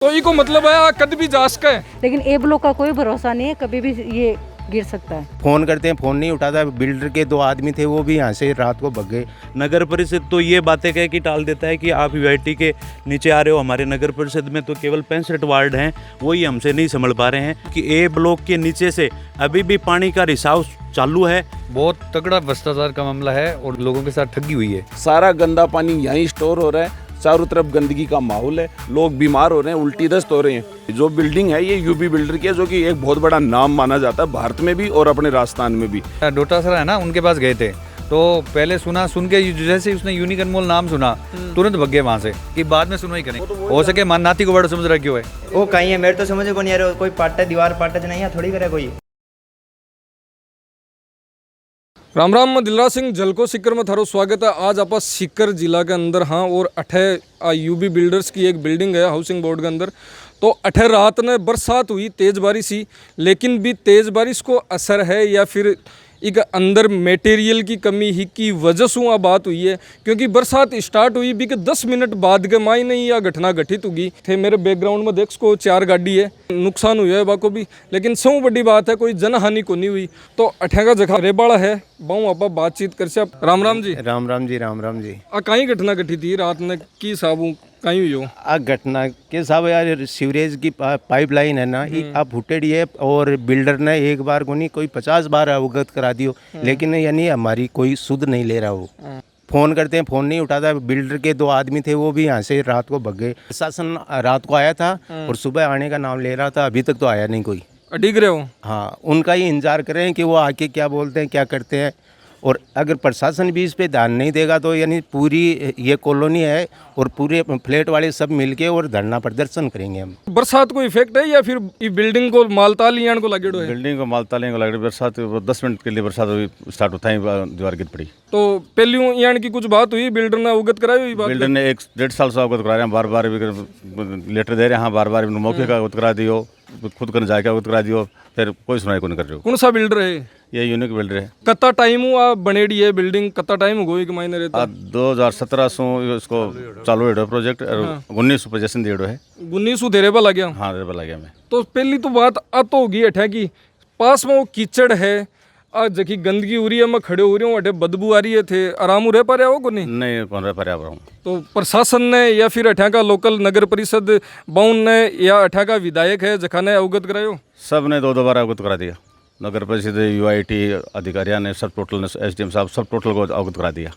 तो ई को मतलब है कद भी जा सके, लेकिन ए ब्लॉक का कोई भरोसा नहीं है, कभी भी ये गिर सकता है। फ़ोन करते हैं, फ़ोन नहीं उठाता। बिल्डर के 2 आदमी थे, वो भी यहाँ से रात को भग गए। नगर परिषद तो ये बातें कह के टाल देता है कि आप यूआईटी के नीचे आ रहे हो। हमारे नगर परिषद में तो केवल 65 वार्ड हैं, वही हमसे नहीं संभल पा रहे हैं कि ए ब्लॉक के नीचे से अभी भी पानी का रिसाव चालू है। बहुत तगड़ा भ्रष्टाचार का मामला है और लोगों के साथ ठगी हुई है। सारा गंदा पानी यहीं स्टोर हो रहा है, चारों तरफ गंदगी का माहौल है, लोग बीमार हो रहे हैं, उल्टी दस्त हो रहे हैं। जो बिल्डिंग है ये यूबी बिल्डर की है, जो कि एक बहुत बड़ा नाम माना जाता है भारत में भी और अपने राजस्थान में भी। डोटासरा है ना, उनके पास गए थे तो पहले सुन के जैसे उसने यूनिक अनमोल नाम सुना तुरंत भग गए वहाँ से कि बाद में सुनवाई करें। हो सके नाती को बड़ा समझ रहा क्यों है वो कहीं है, मेरे तो समझ को नहीं आ रहा। कोई पाटा दीवार पाटा नहीं है, थोड़ी करे कोई। राम राम। दिलराज सिंह जलको सीकर में थारो स्वागत है। आज आप सीकर जिला के अंदर हाँ और अठे यूबी बिल्डर्स की एक बिल्डिंग है हाउसिंग बोर्ड के अंदर। तो अठे रात ने बरसात हुई, तेज़ बारिश ही, लेकिन भी तेज़ बारिश को असर है या फिर एक अंदर मटेरियल की कमी ही की वजह से आ बात हुई है। क्योंकि बरसात स्टार्ट हुई भी कि 10 मिनट बाद के मायने यह घटना घटित होगी थे। मेरे बैकग्राउंड में देख सको 4 गाड़ी है, नुकसान हुआ है बाको भी, लेकिन सब बड़ी बात है कोई जनहानि को नहीं हुई। तो अठे का जगह रेबाड़ा है, बहु आप बातचीत कर से। राम राम जी। राम राम जी, राम राम जी। कहीं घटना घटी थी रात ने की साबू कहीं हुई हो? आ घटना के साहब यार, सीवरेज की पाइपलाइन है ना, आ फुटेडी है और बिल्डर ने एक बार को नहीं कोई 50 बार अवगत करा दियो, लेकिन यानी हमारी कोई सुध नहीं ले रहा। वो फ़ोन करते हैं, फ़ोन नहीं उठाता। बिल्डर के 2 आदमी थे, वो भी यहाँ से रात को भग गए। प्रशासन रात को आया था और सुबह आने का नाम ले रहा था, अभी तक तो आया नहीं कोई। डिग रहे हो? हाँ, उनका ही इंतजार कर रहे हैं कि वो आके क्या बोलते हैं, क्या करते हैं। और अगर प्रशासन भी इस पे ध्यान नहीं देगा तो यानी पूरी ये कॉलोनी है और पूरे फ्लैट वाले सब मिलके और धरना प्रदर्शन करेंगे हम। बरसात को इफेक्ट है या फिर ये बिल्डिंग को मालताल लियान को लगेड़ो है? बिल्डिंग को मालताल को लग रही बरसात 10 मिनट के लिए बरसात स्टार्ट होता है, दीवार गिर पड़ी। तो पहली यान की कुछ बात हुई, बिल्डर ने अवगत कराई हुई बात? बिल्डर ने 1-1.5 साल से अवगत करा रहे हैं, बार बार लेटर दे रहे हैं, बार बार मौके का अवगत करा दियो, खुद कर जाके अवगत करा दियो, फिर कोई सुनाई को नहीं कर रहे हो। कौन सा बिल्डर है ये? यूनिक बिल्डर है। कत्ता टाइम हुआ बनेड़ी है बिल्डिंग, कत्ता टाइम हो गई कि मायने रहता? 2017 से इसको चालू है प्रोजेक्ट, 19 पोजेशन दिए है। 19 तेरे पर लग गया? हाँ, रेबा लगे में। तो पहली तो बात अत होगी अठे की पास में वो कीचड़ है, आज जखी गंदगी हो रही है, मैं खड़े हो रही हूँ, अठे बदबू आ रही है थे, आराम हो रह पा रहा हो को नहीं कौन रह पा रहा हूँ। तो प्रशासन ने या फिर अठा का लोकल नगर परिषद बाउन ने या अठा का विधायक है जखा ने अवगत करायो? सब ने 2 बार अवगत करा दिया। नगर परिषद, यूआईटी अधिकारियों ने, सब टोटल ने, एसडीएम साहब सब टोटल को अवगत करा दिया।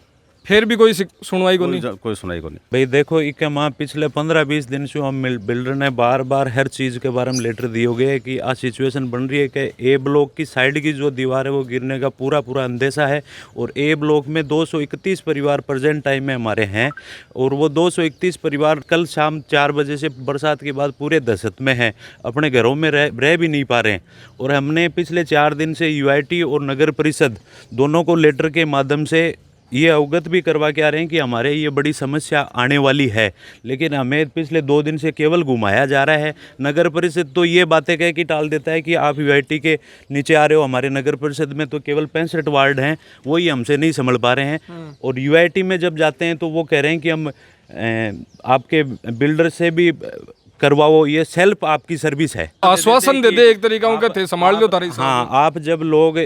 फिर भी कोई सुनवाई को नहीं? कोई सुनाई को नहीं। भाई देखो, इके माँ पिछले 15-20 दिन से हम बिल्डर ने बार बार हर चीज़ के बारे में लेटर दिए गए कि आ सिचुएशन बन रही है कि ए ब्लॉक की साइड की जो दीवार है वो गिरने का पूरा अंदेशा है। और ए ब्लॉक में 231 परिवार प्रेजेंट टाइम में हमारे हैं और वो 231 परिवार कल शाम 4 बजे से बरसात के बाद पूरे दहशत में हैं, अपने घरों में रह भी नहीं पा रहे हैं। और हमने पिछले 4 दिन से यूआईटी और नगर परिषद दोनों को लेटर के माध्यम से ये अवगत भी करवा के आ रहे हैं कि हमारे ये बड़ी समस्या आने वाली है, लेकिन हमें पिछले 2 दिन से केवल घुमाया जा रहा है। नगर परिषद तो ये बातें कह के टाल देता है कि आप यूआईटी के नीचे आ रहे हो। हमारे नगर परिषद में तो केवल 65 वार्ड हैं, वही हमसे नहीं संभल पा रहे हैं। और यूआईटी में जब जाते हैं तो वो कह रहे हैं कि हम आपके बिल्डर से भी करवाओ, ये सेल्फ आपकी सर्विस है। आश्वासन दे दे एक तरीका उनका थे, संभाल लो तारी। हाँ, आप जब लोग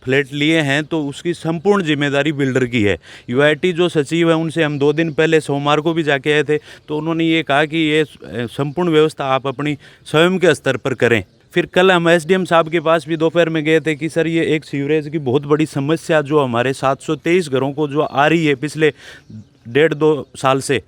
फ्लैट लिए हैं तो उसकी संपूर्ण जिम्मेदारी बिल्डर की है। यूआईटी जो सचिव है उनसे हम 2 दिन पहले सोमवार को भी जाके आए थे, तो उन्होंने ये कहा कि ये संपूर्ण व्यवस्था आप अपनी स्वयं के स्तर पर करें। फिर कल हम एसडीएम साहब के पास भी दोपहर में गए थे कि सर ये एक सीवरेज की बहुत बड़ी समस्या जो हमारे 723 घरों को जो आ रही है पिछले 1.5-2 साल से,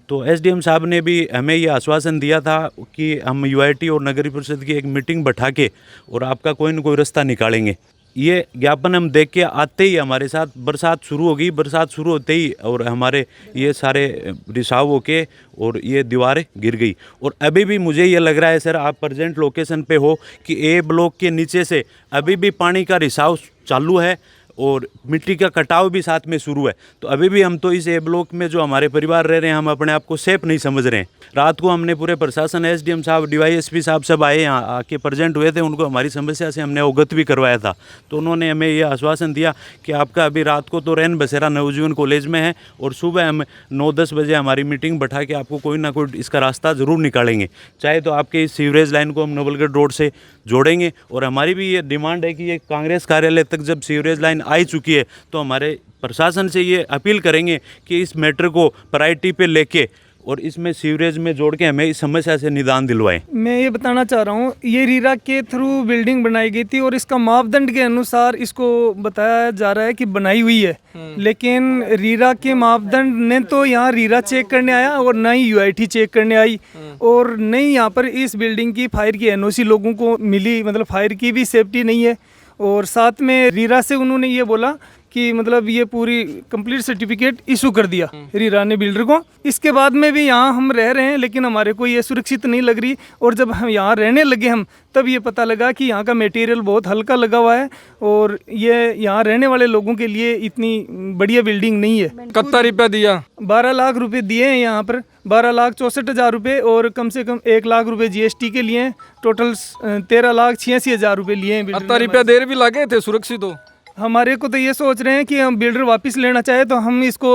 तो एसडीएम साहब ने भी हमें ये आश्वासन दिया था कि हम यूआईटी और नगर परिषद की एक मीटिंग बैठा के और आपका कोई न कोई रास्ता निकालेंगे। ये ज्ञापन हम देख के आते ही हमारे साथ बरसात शुरू हो गई। बरसात शुरू होते ही और हमारे ये सारे रिसाव होके और ये दीवारें गिर गई। और अभी भी मुझे ये लग रहा है सर, आप प्रेजेंट लोकेशन पे हो कि ए ब्लॉक के नीचे से अभी भी पानी का रिसाव चालू है और मिट्टी का कटाव भी साथ में शुरू है। तो अभी भी हम तो इस ए ब्लॉक में जो हमारे परिवार रह रहे हैं, हम अपने आप को सेफ नहीं समझ रहे हैं। रात को हमने पूरे प्रशासन, एसडीएम साहब, डीवाईएसपी साहब सब आए, यहाँ आके प्रेजेंट हुए थे, उनको हमारी समस्या से हमने अवगत भी करवाया था। तो उन्होंने हमें ये आश्वासन दिया कि आपका अभी रात को तो रैन बसेरा नवजीवन कॉलेज में है और सुबह हम 9-10 बजे हमारी मीटिंग बैठा के आपको कोई ना कोई इसका रास्ता ज़रूर निकालेंगे। चाहे तो आपके इस सीवरेज लाइन को हम नवलगढ़ रोड से जोड़ेंगे। और हमारी भी ये डिमांड है कि ये कांग्रेस कार्यालय तक जब सीवरेज लाइन आ चुकी है तो हमारे प्रशासन से ये अपील करेंगे कि इस मैटर को प्रायोरिटी पे लेके और इसमें सीवरेज में जोड़ के हमें इस समस्या से निदान दिलवाएं। मैं ये बताना चाह रहा हूँ, ये रीरा के थ्रू बिल्डिंग बनाई गई थी और इसका मापदंड के अनुसार इसको बताया जा रहा है कि बनाई हुई है, लेकिन रीरा के मापदंड ने तो यहाँ रीरा चेक करने आया और ना ही यूआईटी चेक करने आई और नहीं यहाँ पर इस बिल्डिंग की फायर की एनओसी लोगों को मिली, मतलब फायर की भी सेफ्टी नहीं है। और साथ में रीरा से उन्होंने ये बोला कि मतलब ये पूरी कंप्लीट सर्टिफिकेट इशू कर दिया रीरा ने बिल्डर को। इसके बाद में भी यहाँ हम रह रहे हैं लेकिन हमारे को ये सुरक्षित नहीं लग रही। और जब हम यहाँ रहने लगे हम तब ये पता लगा कि यहाँ का मटेरियल बहुत हल्का लगा हुआ है और ये यहाँ रहने वाले लोगों के लिए इतनी बढ़िया बिल्डिंग नहीं है। कितना रुपया दिया? 12 लाख रुपए दिए हैं यहाँ पर, 12,64,000 रुपये और कम से कम 1 लाख रुपए जीएसटी के लिए, टोटल 13,86,000 रुपये लिए हैं। कितना रुपया देर भी लगे थे सुरक्षित हो? हमारे को तो ये सोच रहे हैं कि हम बिल्डर वापस लेना चाहे तो हम इसको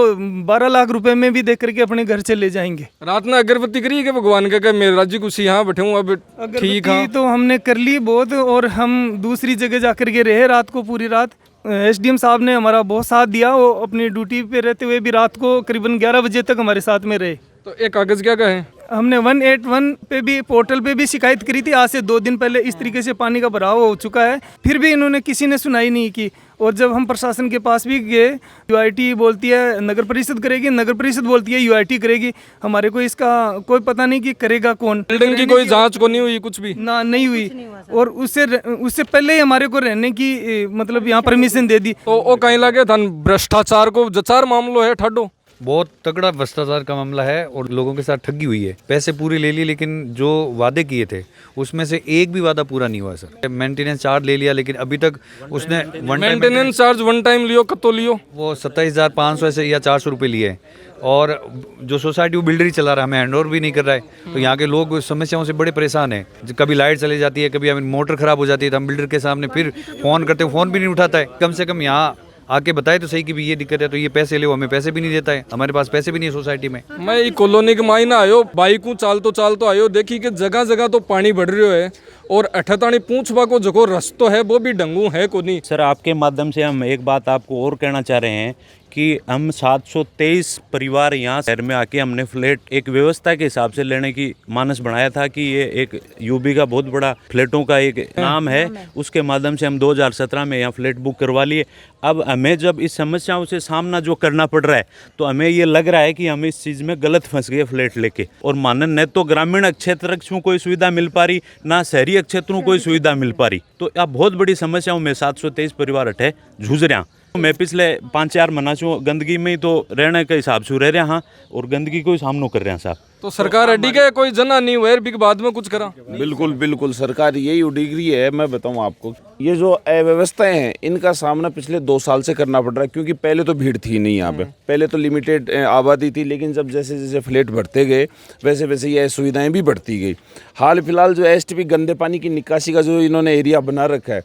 12 लाख रुपए में भी देख करके अपने घर से ले जाएंगे। रात में अगरबत्ती करी कि भगवान का मेरे राज्य कुछ यहाँ बैठे हूँ अब ठीक है? तो हमने कर ली बहुत और हम दूसरी जगह जा करके रहे रात को, पूरी रात। एसडीएम साहब ने हमारा बहुत साथ दिया, वो अपनी ड्यूटी पे रहते हुए भी रात को करीबन 11 बजे तक हमारे साथ में रहे। तो एक कागज क्या कहे? हमने 181 पे भी, पोर्टल पे भी शिकायत करी थी आज से 2 दिन पहले, इस तरीके से पानी का भराव हो चुका है, फिर भी इन्होंने किसी ने सुनाई नहीं की। और जब हम प्रशासन के पास भी गए, यूआईटी बोलती है नगर परिषद करेगी, नगर परिषद बोलती है यूआईटी करेगी। हमारे को इसका कोई पता नहीं कि करेगा कौन। बिल्डिंग की कोई जांच को नहीं हुई, कुछ भी ना नहीं हुई और उससे पहले ही हमारे को रहने की मतलब यहाँ परमिशन दे दी। तो वो कहीं लगे धन भ्रष्टाचार को जचार मामलो है ठाडो। बहुत तगड़ा भ्रष्टाचार का मामला है और लोगों के साथ ठगी हुई है। पैसे पूरे ले लिए लेकिन जो वादे किए थे उसमें से एक भी वादा पूरा नहीं हुआ सर। मेंटेनेंस चार्ज ले लिया लेकिन अभी तक उसने मेंटेनेंस चार्ज वन टाइम लियो, कतो लियो? वो 27,500 से या 400 रुपये लिए हैं। और जो सोसाइटी वो बिल्डर ही चला रहा है, हमें हैंड ओवर भी नहीं कर रहा है। तो यहाँ के लोग समस्याओं से बड़े परेशान हैं। कभी लाइट चली जाती है, कभी हमें मोटर खराब हो जाती है तो हम बिल्डर के सामने फिर फ़ोन करते, फ़ोन भी नहीं उठाता है। कम से कम यहाँ आके बताए तो सही कि भी ये दिक्कत है तो ये पैसे ले, हमें पैसे भी नहीं देता है। हमारे पास पैसे भी नहीं है सोसाइटी में। मैं ये कॉलोनी के मायने आयो, बाइक को चाल तो आयो, देखी कि जगह जगह तो पानी बढ़ रहा है और अठतानी पूछवा को जो रस्तो है वो भी ढंगू है को नहीं। सर आपके माध्यम से हम एक बात आपको और कहना चाह रहे हैं कि हम 723 परिवार यहाँ शहर में आके हमने फ्लैट एक व्यवस्था के हिसाब से लेने की मानस बनाया था कि ये एक यूबी का बहुत बड़ा फ्लैटों का एक नाम है। उसके माध्यम से हम 2017 में यहाँ फ्लैट बुक करवा लिए। अब हमें जब इस समस्याओं से सामना जो करना पड़ रहा है तो हमें ये लग रहा है कि हम इस चीज़ में गलत फंस गए फ्लैट लेके। और मानन न तो ग्रामीण क्षेत्र को कोई सुविधा मिल पा रही, ना शहरी क्षेत्रों को कोई सुविधा मिल पा रही। तो अब बहुत बड़ी समस्याओं में 723 परिवार अठे जूझ रहे हैं। मैं पिछले 5-4 महीना से गंदगी में ही तो रहने के हिसाब से रह रहे हैं और गंदगी को ही सामना कर रहे हैं साहब। तो सरकार अड्डी के कोई जना नहीं हुआ बिग बाद में कुछ करा? बिल्कुल बिल्कुल सरकार यही उडिग्री है। मैं बताऊं आपको, ये जो अव्यवस्थाएं हैं इनका सामना पिछले 2 साल से करना पड़ रहा है, क्योंकि पहले तो भीड़ थी नहीं यहाँ पे। पहले तो लिमिटेड आबादी थी, लेकिन जब जैसे जैसे फ्लैट बढ़ते गए वैसे वैसे ये सुविधाएं भी बढ़ती गई। हाल फिलहाल जो एसटीपी गंदे पानी की निकासी का जो इन्होंने एरिया बना रखा है,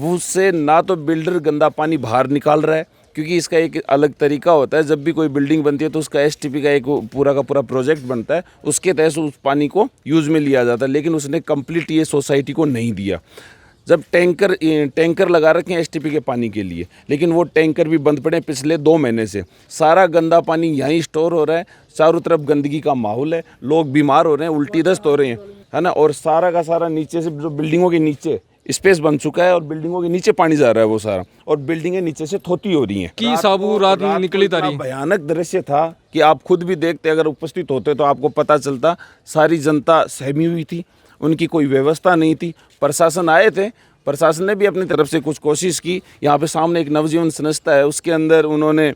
उससे ना तो बिल्डर गंदा पानी बाहर निकाल रहा है, क्योंकि इसका एक अलग तरीका होता है। जब भी कोई बिल्डिंग बनती है तो उसका एसटीपी का एक पूरा का पूरा प्रोजेक्ट बनता है, उसके तहत उस पानी को यूज़ में लिया जाता है। लेकिन उसने कंप्लीट ये सोसाइटी को नहीं दिया। जब टैंकर लगा रखे हैं एसटीपी के पानी के लिए, लेकिन वो टैंकर भी बंद पड़े पिछले 2 महीने से। सारा गंदा पानी यहीं स्टोर हो रहा है, चारों तरफ गंदगी का माहौल है, लोग बीमार हो रहे हैं, उल्टी दस्त हो रहे हैं, है ना। और सारा का सारा नीचे से जो बिल्डिंगों के नीचे स्पेस बन चुका है और बिल्डिंगों के नीचे पानी जा रहा है वो सारा, और बिल्डिंगे नीचे से थोती हो रही हैं। की साबू रात में निकली तारी भयानक दृश्य था कि आप खुद भी देखते, अगर उपस्थित होते तो आपको पता चलता। सारी जनता सहमी हुई थी, उनकी कोई व्यवस्था नहीं थी। प्रशासन आए थे, प्रशासन ने भी अपनी तरफ से कुछ कोशिश की। यहाँ पे सामने एक नवजीवन संस्था है, उसके अंदर उन्होंने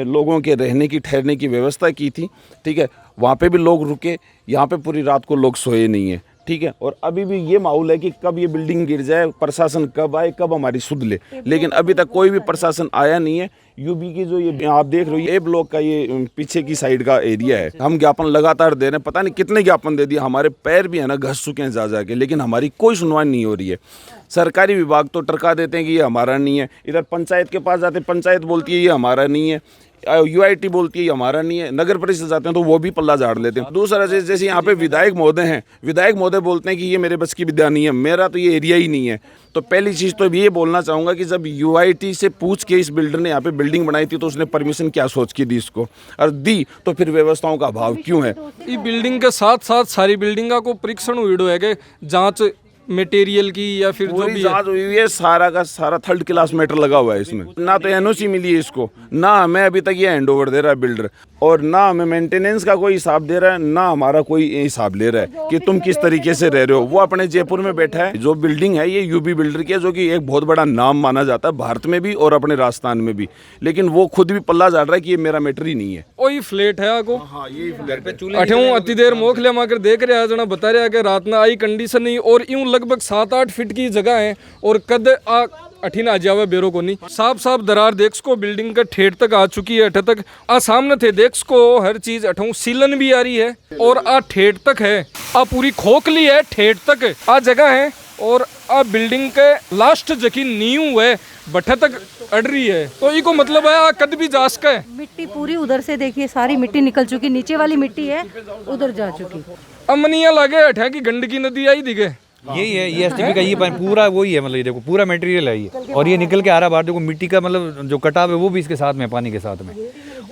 लोगों के रहने की ठहरने की व्यवस्था की थी, ठीक है। वहाँ पे भी लोग रुके, यहाँ पे पूरी रात को लोग सोए नहीं हैं, ठीक है। और अभी भी ये माहौल है कि कब ये बिल्डिंग गिर जाए, प्रशासन कब आए, कब हमारी सुध ले, लेकिन अभी तक कोई भी प्रशासन आया नहीं है। यूबी की जो ये आप देख रहे हो ए ब्लॉक का ये पीछे की साइड का एरिया है, हम ज्ञापन लगातार दे रहे हैं, पता नहीं कितने ज्ञापन दे दिए, हमारे पैर भी है ना घस चुके हैं जा के, लेकिन हमारी कोई सुनवाई नहीं हो रही है। सरकारी विभाग तो टरका देते हैं कि ये हमारा नहीं है, इधर पंचायत के पास जाते, पंचायत बोलती है ये हमारा नहीं है, यूआईटी बोलती है ये हमारा नहीं है, नगर परिषद जाते हैं तो वो भी पल्ला झाड़ लेते हैं। दूसरा जैसे यहाँ पे विधायक महोदय हैं, विधायक महोदय बोलते हैं कि ये मेरे बस की विद्या नहीं है, मेरा तो ये एरिया ही नहीं है। तो पहली चीज़ तो ये बोलना चाहूँगा कि जब यूआईटी से पूछ के इस बिल्डर ने यहाँ पे बिल्डिंग बनाई थी तो उसने परमिशन क्या सोच के दी इसको, और दी तो फिर व्यवस्थाओं का अभाव क्यों है। ये बिल्डिंग के साथ साथ सारी बिल्डिंगा को परीक्षण हुई है कि जांच मटेरियल की या फिर जो पूरी भी जांच हुई है, सारा का सारा 3rd क्लास मैटर लगा हुआ है इसमें। ना तो एनओसी मिली है इसको, ना हमें अभी तक ये हैंडओवर दे रहा है बिल्डर, और ना हमें मेंटेनेंस का कोई हिसाब दे रहा है, ना हमारा कोई हिसाब ले रहा है कि तुम किस तरीके से रह रहे हो। वो अपने जयपुर में बैठा है। जो बिल्डिंग है ये यूबी बिल्डर की है, जो कि एक बहुत बड़ा नाम माना जाता है भारत में भी और अपने राजस्थान में भी, लेकिन वो खुद भी पल्ला झाड़ रहा है कि ये मेरा मैटर ही नहीं है। वही फ्लैट है आको हाँ, ये अठे अति देर मोख ले माकर देख रहे हैं, जना बता रहा है कि रात में आई कंडीशन नहीं, और यूं लगभग 7-8 फीट की जगह है, और कद अठीन आ जावे बेरो को नहीं। साफ साफ दरार देख को बिल्डिंग का ठेठ तक आ चुकी है, अठे तक आ सामने थे देख को हर चीज अठू सीलन भी आ रही है, और आ ठेठ तक है, आ पूरी खोखली है, ठेठ तक आ जगह है, और आ बिल्डिंग के लास्ट जकी नींव है बठे तक अड़ रही है। तो इको मतलब है आ कद भी जास का है। मिट्टी पूरी उधर से देखिए सारी मिट्टी निकल चुकी, नीचे वाली मिट्टी है उधर जा चुकी। अमनिया लगे अठे की गंडकी नदी आई दिखे। यही है, ये एसटीपी का ये पूरा वही है, मतलब ये देखो पूरा मटेरियल है ये, और ये निकल के आ रहा बाहर, देखो मिट्टी का मतलब जो कटाव है वो भी इसके साथ में, पानी के साथ में।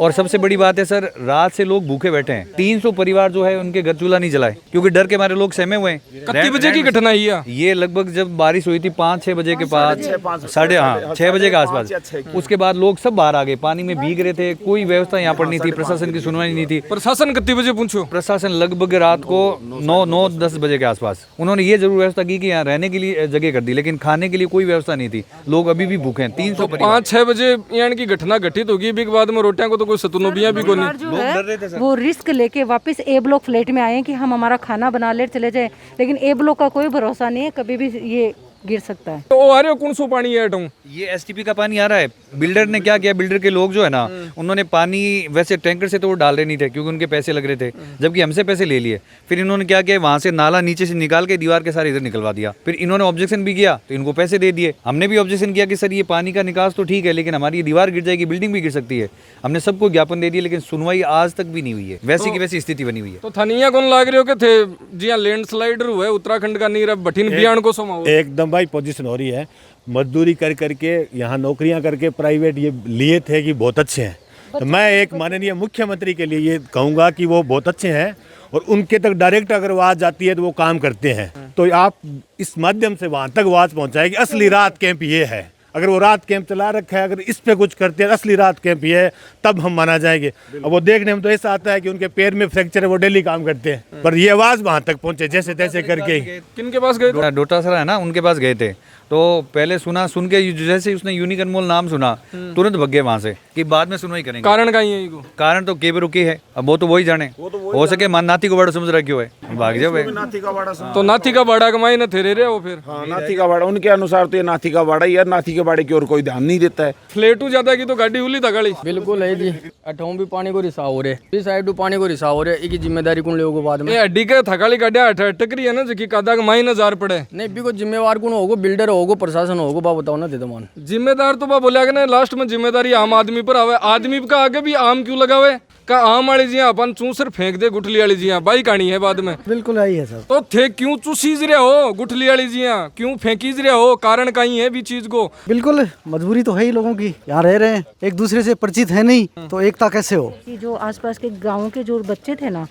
और सबसे बड़ी बात है सर, रात से लोग भूखे बैठे हैं, 300 परिवार जो है उनके घर चूल्हा नहीं जलाए, क्योंकि डर के मारे लोग सहमे हुए हैं। कितने बजे की घटना है ये? लगभग जब बारिश हुई थी 5-6 बजे के पास, 6:30 बजे के आसपास। उसके बाद लोग सब बाहर आ गए, पानी में भीग रहे थे, कोई व्यवस्था यहाँ पर नहीं थी, प्रशासन की सुनवाई नहीं थी। प्रशासन कितने बजे पूछो? प्रशासन लगभग रात को 9-10 बजे के आसपास। उन्होंने ये जरूर व्यवस्था की कि यहाँ रहने के लिए जगह कर दी, लेकिन खाने के लिए कोई व्यवस्था नहीं थी। लोग अभी भी भूखे हैं। 300 5-6 बजे यानी की घटना घटित होगी, भी बाद में रोटियां को तो कोई सतुनोबियां भी को नहीं। जो है वो रिस्क लेके वापस ए ब्लॉक फ्लैट में आए कि हम हमारा खाना बना ले चले जाए, लेकिन ए ब्लॉक का कोई भरोसा नहीं है, कभी भी ये गिर सकता है। तो आ रहे हो कौन सो पानी है? ये एसटीपी का पानी आ रहा है। बिल्डर ने क्या किया, बिल्डर के लोग जो है ना, उन्होंने पानी वैसे टैंकर से तो वो डाल रहे नहीं थे क्योंकि उनके पैसे लग रहे थे, जबकि हमसे पैसे ले लिए। फिर इन्होंने क्या किया, वहां से नाला नीचे से निकाल के दीवार के सारे इधर निकलवा दिया। फिर इन्होंने ऑब्जेक्शन भी किया तो इनको पैसे दे दिए। हमने भी ऑब्जेक्शन किया कि सर ये पानी का निकास तो ठीक है, लेकिन हमारी ये दीवार गिर जाएगी, बिल्डिंग भी गिर सकती है। हमने सबको ज्ञापन दे दिया, लेकिन सुनवाई आज तक भी नहीं हुई है। वैसी की वैसी स्थिति बनी हुई है। तो थानिया कौन लाग रहे हो के थे जी? हाँ, लैंडस्लाइडर हुआ है उत्तराखंड का, नीरव भटिन बियान को समाओ एकदम भाई पोजीशन हो रही है। मजदूरी कर करके यहाँ नौकरियां करके प्राइवेट ये लिए थे कि बहुत अच्छे हैं, तो मैं एक माननीय मुख्यमंत्री के लिए ये कहूँगा कि वो बहुत अच्छे हैं, और उनके तक डायरेक्ट अगर आवाज़ जाती है तो वो काम करते हैं। तो आप इस माध्यम से वहाँ तक आवाज़ पहुँचाए कि असली राहत कैंप ये है। अगर वो राहत कैंप चला रखा है, अगर इस पे कुछ करते हैं, असली राहत कैंप ये है, तब हम माना जाएंगे। अब वो देखने में तो ऐसा आता है कि उनके पैर में फ्रैक्चर है, वो डेली काम करते हैं, पर ये आवाज़ वहाँ तक पहुँचे जैसे तैसे करके। किनके पास गए? डोटासरा है ना, उनके पास गए थे। तो पहले सुन के जैसे ही उसने यूनिक अनमोल नाम सुना, तुरंत भग गए वहाँ से कि बाद में सुनवाई करेंगे। कारण का ही है इको? कारण तो केबे रुकी है, अब वो तो वही जाने। हो सके नाथी को बड़ा समझ रहा क्यों है, भाग जाओ। तो नाथी का बाड़ा कमाई न थे रहे हो फिर? हाँ, नाथी का बाड़ा उनके अनुसार तो ये नाथी का बाड़ा ही है, नाथी के बाड़े की और कोई ध्यान नहीं देता है। फ्लेटू ज्यादा की तो गाड़ी हुली था गाड़ी। बिल्कुल है जी, अठाऊ भी पानी को रिसा हो रहे, इस साइड पानी को रिसा हो रहे, एक जिम्मेदारी कौन लोगों बाद में? ये अड्डी के थकाली गाड़िया टकरी है ना, जो कि कादा कमाई न जार पड़े। नहीं भी को जिम्मेवार कौन होगो, बिल्डर होगो, प्रशासन होगो, बा बताओ ना दे दो मान। जिम्मेदार तो बा बोलिया कि लास्ट में जिम्मेदारी आम आदमी पर आवे। आदमी का आगे भी आम क्यों लगावे? का आम वाली जी अपन चूसर फेंक दे, गुठली वाली जी बाई कहानी है बाद में। बिल्कुल आई है सर। तो थे क्यों चूसीज रहे हो गुठली वाली जी, क्यों फेंकीज रहे हो? कारण कहीं है भी चीज को। बिल्कुल मजबूरी तो है ही लोगों की, यहाँ रह रहे हैं, एक दूसरे से परिचित है नहीं, तो एकता कैसे हो? जो आसपास के गाँव के जो बच्चे थे ना,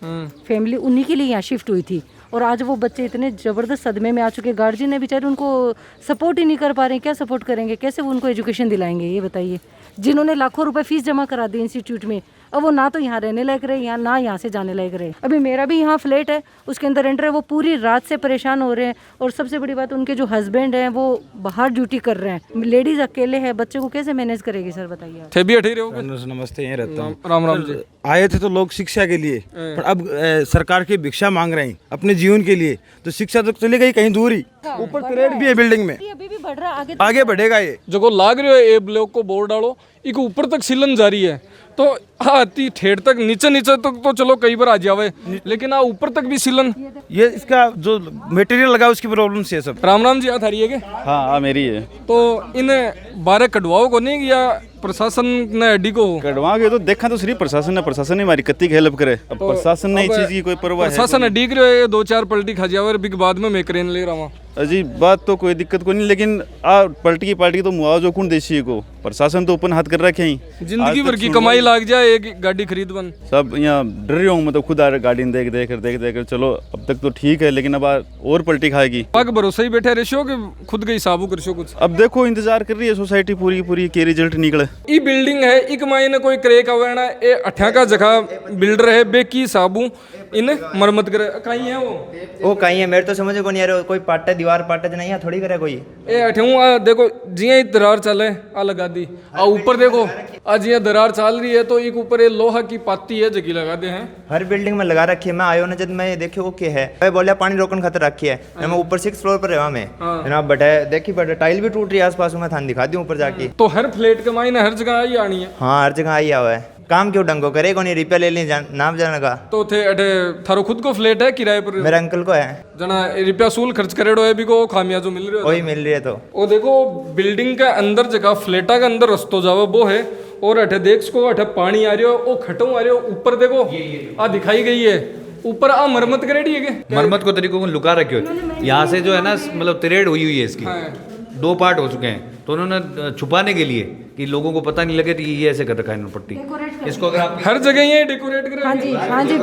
फैमिली उन्हीं के लिए यहाँ शिफ्ट हुई थी, और आज वो बच्चे इतने ज़बरदस्त सदमे में आ चुके, गार्जियन ने बेचारे उनको सपोर्ट ही नहीं कर पा रहे हैं। क्या सपोर्ट करेंगे, कैसे वो उनको एजुकेशन दिलाएंगे, ये बताइए। जिन्होंने लाखों रुपए फीस जमा करा दी इंस्टीट्यूट में, अब वो ना तो यहाँ रहने लायक रहे, यहाँ ना यहाँ से जाने लायक रहे। अभी मेरा भी यहाँ फ्लैट है, उसके अंदर रेंटर है, वो पूरी रात से परेशान हो रहे हैं। और सबसे बड़ी बात, उनके जो हस्बैंड हैं वो बाहर ड्यूटी कर रहे हैं, लेडीज अकेले हैं, बच्चे को कैसे मैनेज करेगी सर बताइए। थे भी अठे रहोगे? नमस्ते, यहीं रहता हूँ। राम राम जी। आए थे तो लोग शिक्षा के लिए, पर अब सरकार की भिक्षा मांग रहे हैं अपने जीवन के लिए, तो शिक्षा तो चली गई कहीं दूर ही। ऊपर क्रेड भी है बिल्डिंग में, अभी भी बढ़ रहा है, आगे बढ़ेगा ये। जो लाग रही है ए ब्लॉक को बोर्ड डालो, एक ऊपर तक सिलन जारी है, तो आती ठेठ तक नीचे तक तो चलो कई बार आ जावे, लेकिन ऊपर तक भी सिलन। ये इसका जो मटेरियल लगा उसकी प्रॉब्लम से सब। राम राम जी, आ थारी है के? हाँ मेरी है। तो इन बारे कटवाओ को नहीं या प्रशासन ने अड्डी को कटवा के तो देखा तो सिर्फ प्रशासन ने हमारी कत्ती हेल्प करे। अब प्रशासन ने इस चीज की कोई परवाह है? प्रशासन अड्डी करे, 2-4 पलटी खा जावे, बिग बाद में मैं क्रेन ले रहा हूँ। अजीब बात तो कोई दिक्कत को नहीं, लेकिन आ पलटी की पार्टी तो मुआवजा कौन देशी को? प्रशासन तो ओपन हाथ कर रखे ही, जिंदगी भर की कमाई लाग जाए एक गाड़ी खरीद बन। सब यहाँ डर रही हूँ, मतलब खुद गाड़ी देख कर चलो अब तक तो ठीक है, लेकिन अब और पलटी खाएगी। बाग भरोसा ही बैठे रेशो कि खुद गई साबू करशो कुछ। अब देखो इंतजार कर रही है सोसाइटी पूरी के रिजल्ट निकले। ई बिल्डिंग है, एक मायने कोई क्रेक अवेना ए अठा का जगह बिल्डर है, बेकी साबू इन मरम्मत करे कहीं है वो कहीं है, मेरे तो समझ को नहीं आ रहा, कोई पाटा दीवार पाटा जना यहाँ थोड़ी करे कोई। ए अठे देखो जिया ही दरार चले आ लगा दी, आ ऊपर देखो आज यहाँ दरार चल रही है, तो एक ऊपर ये लोहा की पाती है जगी लगा दे हैं। हर बिल्डिंग में लगा रखी है। मैं आयो ना जब मैं देखे वो क्या है, मैं बोलिया पानी रोकन खातर रखी है। मैं ऊपर 6th फ्लोर पर रहा मैं जनाब, बटे देखी बटे टाइल भी टूट रही है आसपास, मैं थान दिखा दी ऊपर जाके। तो हर फ्लैट के मायने हर जगह आई आनी है। हाँ हर जगह आई हुआ है, काम क्यों डंगो करे को नहीं, रिपेयर ले ली नाम जाने का। तो थे अठे थारो खुद को फ्लैट है किराए पर? मेरे अंकल को है जना रुपया सूल खर्च करेडो है भी को खामियाजो मिल रही है, वही मिल रही है। तो वो देखो बिल्डिंग का अंदर जगह फ्लैटा का अंदर रस्तो जावे वो है, और अठे देख सको अठे पानी आ रही हो, वो खटो आ रही हो, ऊपर देखो आ दिखाई गई है ऊपर आ मरम्मत करेडी है के? मरम्मत को तरीकों को लुका रखे हो। यहाँ से जो है ना मतलब तिरेड हुई है इसकी, 2 पार्ट हो चुके हैं, तो उन्होंने छुपाने के लिए कि लोगों को पता नहीं लगे तो ये ऐसे कर रखा है इन्होंने पट्टी। इसको अगर आप हर जगह ये डेकोरेट कर, हाँ जी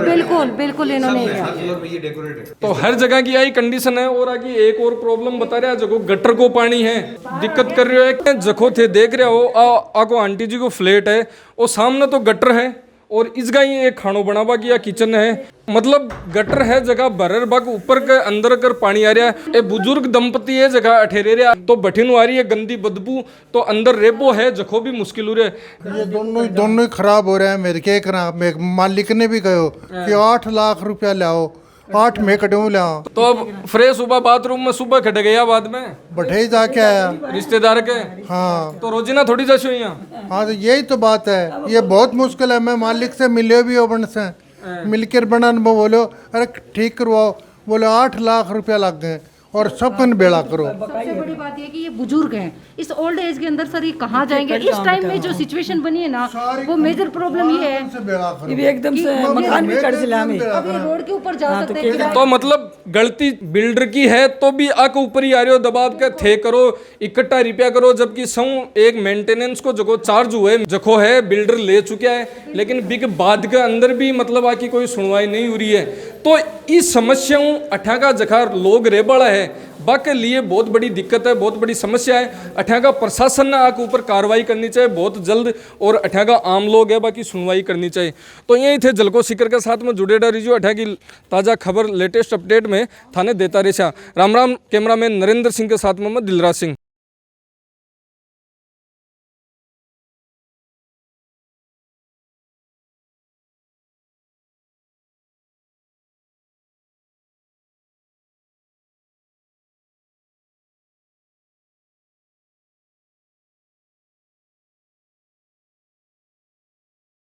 बिल्कुल इन्होंने ये डेकोरेट है। तो हर जगह की यही कंडीशन है। और आगे एक और प्रॉब्लम बता रहा है, जो गटर को पानी है दिक्कत कर रहे हो। जखो थे देख रहे हो आको आंटी जी को फ्लैट है, वो सामने तो गटर है, और इस गाय एक खानो बनावा की या किचन है, मतलब गटर है जगह भरर बाग ऊपर के अंदर कर पानी आ रहा है। ए बुजुर्ग दंपति है जगह अठेरे रहा, तो बठिन आ रही है गंदी बदबू, तो अंदर रेबो है जखो भी मुश्किल हो रहा है। ये दोनों ही खराब हो रहे हैं। मेरे के मालिक ने भी कहो कि 8 लाख रुपया लाओ, 8 में कटू लाओ। तो अब फ्रेश सुबह बाथरूम में सुबह खट गया, बाद में बढ़े जाके आया रिश्तेदार के। हाँ तो रोजीना थोड़ी जाशो यहाँ। हाँ तो यही तो बात है, ये बहुत मुश्किल है। मैं मालिक से मिले भी हो बन से मिलकर बना बोलो अरे ठीक करवाओ, बोले 8 लाख रुपया लग गए और सबकन बेड़ा करो। सबसे बड़ी बात ये कि ये बुजुर्ग हैं, इस ओल्ड एज के अंदर सर ये कहाँ जाएंगे? इस टाइम में जो सिचुएशन बनी है ना, वो मेजर प्रॉब्लम ये है ये एकदम से मकान भी कर्ज ले हमें, अब ये रोड के ऊपर जा सकते हैं। तो मतलब गलती बिल्डर की है, तो भी आके ऊपर ही आ रहे हो दबाव के थे करो इकट्ठा रुपया करो, जबकि सौ एक मेंटेनेंस को जो चार्ज हुए जखो है बिल्डर ले चुका है, लेकिन बिग बाद के अंदर भी मतलब आकी कोई सुनवाई नहीं हो रही है। तो इस समस्याओं अठा का जखा लोग रेबड़ा है बाके लिए बहुत बड़ी दिक्कत है, बहुत बड़ी समस्या है। अठा का प्रशासन ने आके ऊपर कार्रवाई करनी चाहिए बहुत जल्द, और अठा का आम लोग है बाकी सुनवाई करनी चाहिए। तो यही थे जलको सीकर के साथ में जुड़े रहिए, अठा की ताज़ा खबर लेटेस्ट अपडेट में थाने देता रहे। राम राम। कैमरामैन नरेंद्र सिंह के साथ में मैं दिलराज सिंह।